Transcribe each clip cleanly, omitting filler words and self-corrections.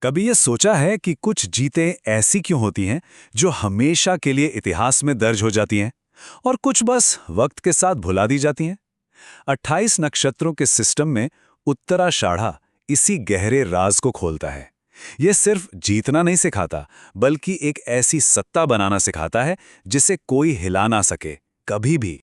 कभी ये सोचा है कि कुछ जीतें ऐसी क्यों होती हैं जो हमेशा के लिए इतिहास में दर्ज हो जाती हैं और कुछ बस वक्त के साथ भुला दी जाती हैं? 28 नक्षत्रों के सिस्टम में उत्तराषाढ़ा इसी गहरे राज को खोलता है। यह सिर्फ जीतना नहीं सिखाता, बल्कि एक ऐसी सत्ता बनाना सिखाता है जिसे कोई हिला ना सके, कभी भी।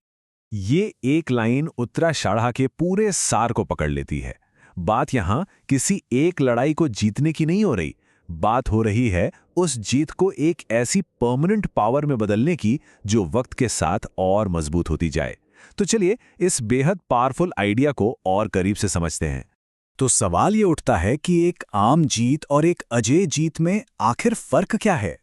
ये एक लाइन उत्तराषाढ़ा के पूरे सार को पकड़ लेती है। बात यहां किसी एक लड़ाई को जीतने की नहीं हो रही, बात हो रही है उस जीत को एक ऐसी परमानेंट पावर में बदलने की जो वक्त के साथ और मजबूत होती जाए। तो चलिए इस बेहद पावरफुल आइडिया को और करीब से समझते हैं। तो सवाल ये उठता है कि एक आम जीत और एक अजेय जीत में आखिर फर्क क्या है?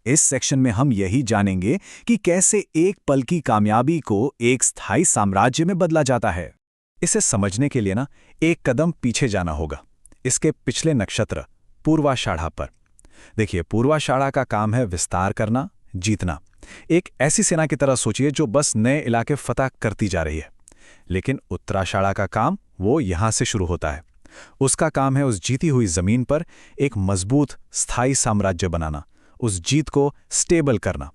इस सेक्शन में हम यही जानेंगे कि कैसे एक पल की कामयाबी को एक स्थायी साम्राज्य में बदला जाता है। इसे समझने के लिए एक कदम पीछे जाना होगा, इसके पिछले नक्षत्र पूर्वाषाढ़ा पर। देखिए, पूर्वाषाढ़ा का काम है विस्तार करना, जीतना। एक ऐसी सेना की तरह सोचिए जो बस नए इलाके फतह करती जा रही है। लेकिन उत्तराषाढ़ा का काम वो यहां से शुरू होता है। उसका काम है उस जीती हुई जमीन पर एक मजबूत स्थायी साम्राज्य बनाना, उस जीत को स्टेबल करना।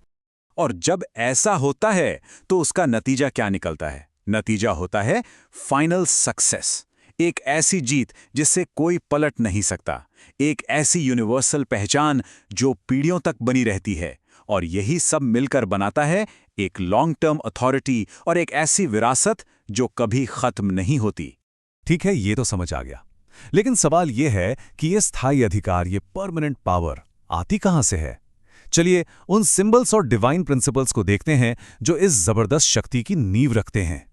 और जब ऐसा होता है तो उसका नतीजा क्या निकलता है? नतीजा होता है फाइनल सक्सेस। एक ऐसी जीत जिससे कोई पलट नहीं सकता, एक ऐसी यूनिवर्सल पहचान जो पीढ़ियों तक बनी रहती है। और यही सब मिलकर बनाता है एक लॉन्ग टर्म अथॉरिटी और एक ऐसी विरासत जो कभी खत्म नहीं होती। ठीक है, ये तो समझ आ गया। लेकिन सवाल ये है कि ये स्थायी अधिकार, ये परमानेंट पावर आती कहां से है? चलिए उन सिंबल्स और डिवाइन प्रिंसिपल्स को देखते हैं जो इस जबरदस्त शक्ति की नींव रखते हैं।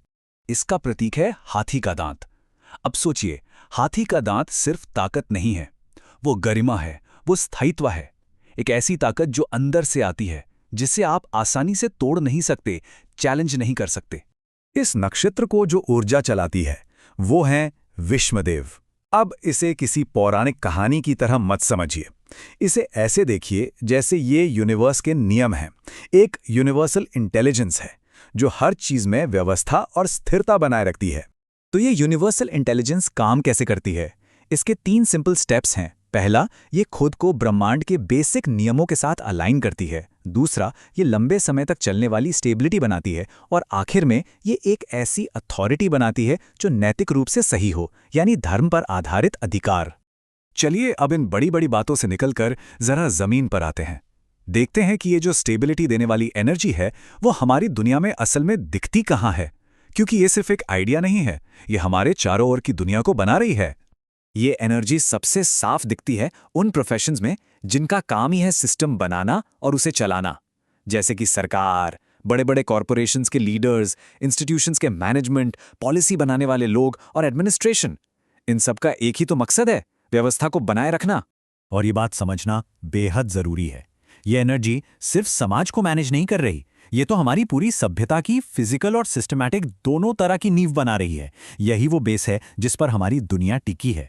इसका प्रतीक है हाथी का दांत। अब सोचिए, हाथी का दांत सिर्फ ताकत नहीं है, वो गरिमा है, वो स्थायित्व है। एक ऐसी ताकत जो अंदर से आती है, जिसे आप आसानी से तोड़ नहीं सकते, चैलेंज नहीं कर सकते। इस नक्षत्र को जो ऊर्जा चलाती है वो है विश्वदेव। अब इसे किसी पौराणिक कहानी की तरह मत समझिए। इसे ऐसे देखिए जैसे ये यूनिवर्स के नियम हैं, एक यूनिवर्सल इंटेलिजेंस है जो हर चीज में व्यवस्था और स्थिरता बनाए रखती है। तो ये यूनिवर्सल इंटेलिजेंस काम कैसे करती है? इसके 3 सिंपल स्टेप्स हैं। पहला, ये खुद को ब्रह्मांड के बेसिक नियमों के साथ अलाइन करती है। दूसरा, ये लंबे समय तक चलने वाली स्टेबिलिटी बनाती है। और आखिर में ये एक ऐसी अथॉरिटी बनाती है जो नैतिक रूप से सही हो, यानी धर्म पर आधारित अधिकार। चलिए अब इन बड़ी बड़ी बातों से निकलकर जरा जमीन पर आते हैं। देखते हैं कि ये जो स्टेबिलिटी देने वाली एनर्जी है वो हमारी दुनिया में असल में दिखती कहाँ है। क्योंकि ये सिर्फ एक आइडिया नहीं है, ये हमारे चारों ओर की दुनिया को बना रही है। ये एनर्जी सबसे साफ दिखती है उन प्रोफेशंस में जिनका काम ही है सिस्टम बनाना और उसे चलाना, जैसे कि सरकार, बड़े बड़े कॉरपोरेशंस के लीडर्स, इंस्टीट्यूशंस के मैनेजमेंट, पॉलिसी बनाने वाले लोग और एडमिनिस्ट्रेशन। इन सब का एक ही तो मकसद है, व्यवस्था को बनाए रखना। और ये बात समझना बेहद जरूरी है। ये एनर्जी सिर्फ समाज को मैनेज नहीं कर रही, ये तो हमारी पूरी सभ्यता की फिजिकल और सिस्टमैटिक दोनों तरह की नींव बना रही है। यही वो बेस है जिस पर हमारी दुनिया टिकी है।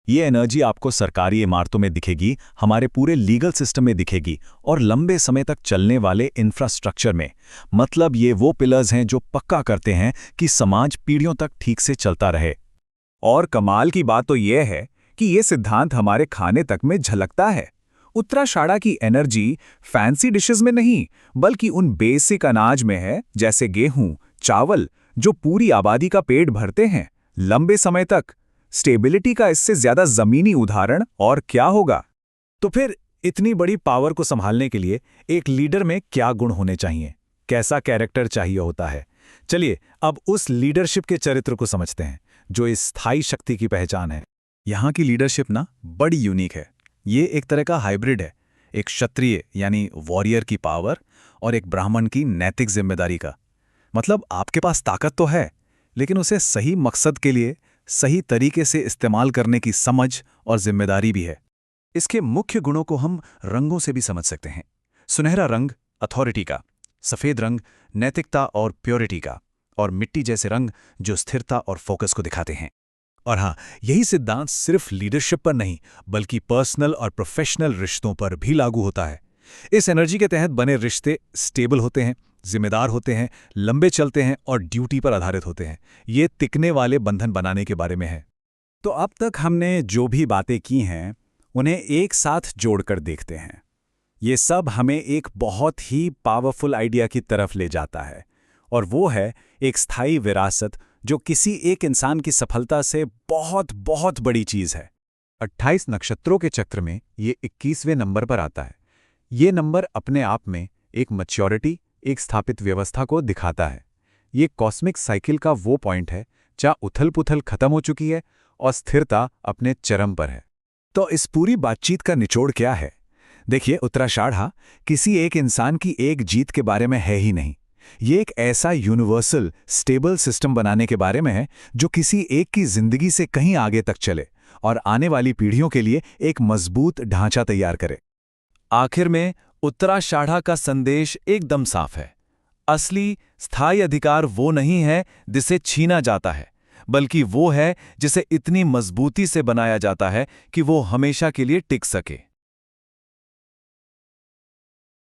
ये एनर्जी आपको सरकारी इमारतों में दिखेगी, हमारे पूरे लीगल सिस्टम में दिखेगी और लंबे समय तक चलने वाले इंफ्रास्ट्रक्चर में। मतलब ये वो पिलर्स हैं जो पक्का करते हैं कि समाज पीढ़ियों तक ठीक से चलता रहे। और कमाल की बात तो यह है कि ये सिद्धांत हमारे खाने तक में झलकता है। उत्तराषाढ़ा की एनर्जी फैंसी डिशेस में नहीं, बल्कि उन बेसिक अनाज में है, जैसे गेहूं, चावल, जो पूरी आबादी का पेट भरते हैं लंबे समय तक। स्टेबिलिटी का इससे ज्यादा जमीनी उदाहरण और क्या होगा? तो फिर इतनी बड़ी पावर को संभालने के लिए एक लीडर में क्या गुण होने चाहिए, कैसा कैरेक्टर चाहिए होता है? चलिए अब उस लीडरशिप के चरित्र को समझते हैं जो इस स्थायी शक्ति की पहचान है। यहाँ की लीडरशिप बड़ी यूनिक है। ये एक तरह का हाइब्रिड है, एक क्षत्रिय यानी वॉरियर की पावर और एक ब्राह्मण की नैतिक जिम्मेदारी का। मतलब आपके पास ताकत तो है, लेकिन उसे सही मकसद के लिए सही तरीके से इस्तेमाल करने की समझ और जिम्मेदारी भी है। इसके मुख्य गुणों को हम रंगों से भी समझ सकते हैं। सुनहरा रंग अथॉरिटी का, सफेद रंग नैतिकता और प्योरिटी का, और मिट्टी जैसे रंग जो स्थिरता और फोकस को दिखाते हैं। और हाँ, यही सिद्धांत सिर्फ लीडरशिप पर नहीं बल्कि पर्सनल और प्रोफेशनल रिश्तों पर भी लागू होता है। इस एनर्जी के तहत बने रिश्ते स्टेबल होते हैं, जिम्मेदार होते हैं, लंबे चलते हैं और ड्यूटी पर आधारित होते हैं। ये टिकने वाले बंधन बनाने के बारे में है। तो अब तक हमने जो भी बातें की हैं उन्हें एक साथ जोड़कर देखते हैं। ये सब हमें एक बहुत ही पावरफुल आइडिया की तरफ ले जाता है, और वो है एक स्थायी विरासत जो किसी एक इंसान की सफलता से बहुत बहुत बड़ी चीज है। 28 नक्षत्रों के चक्र में ये 21वें नंबर पर आता है। ये नंबर अपने आप में एक मैच्योरिटी, एक स्थापित व्यवस्था को दिखाता है। ये कॉस्मिक साइकिल का वो पॉइंट है जहाँ उथल-पुथल खत्म हो चुकी है और स्थिरता अपने चरम पर है। तो इस पूरी बातचीत का निचोड़ क्या है? देखिए, उत्तराषाढ़ा किसी एक इंसान की एक जीत के बारे में है ही नहीं। ये एक ऐसा यूनिवर्सल, स्टेबल सिस्टम बनाने के बारे में है जो किसी एक की जिंदगी से कहीं आगे तक चले और आने वाली पीढ़ियों के लिए एक मजबूत ढांचा तैयार करे। आखिर में उत्तराषाढ़ा का संदेश एकदम साफ है। असली स्थायी अधिकार वो नहीं है जिसे छीना जाता है, बल्कि वो है जिसे इतनी मजबूती से बनाया जाता है कि वो हमेशा के लिए टिक सके।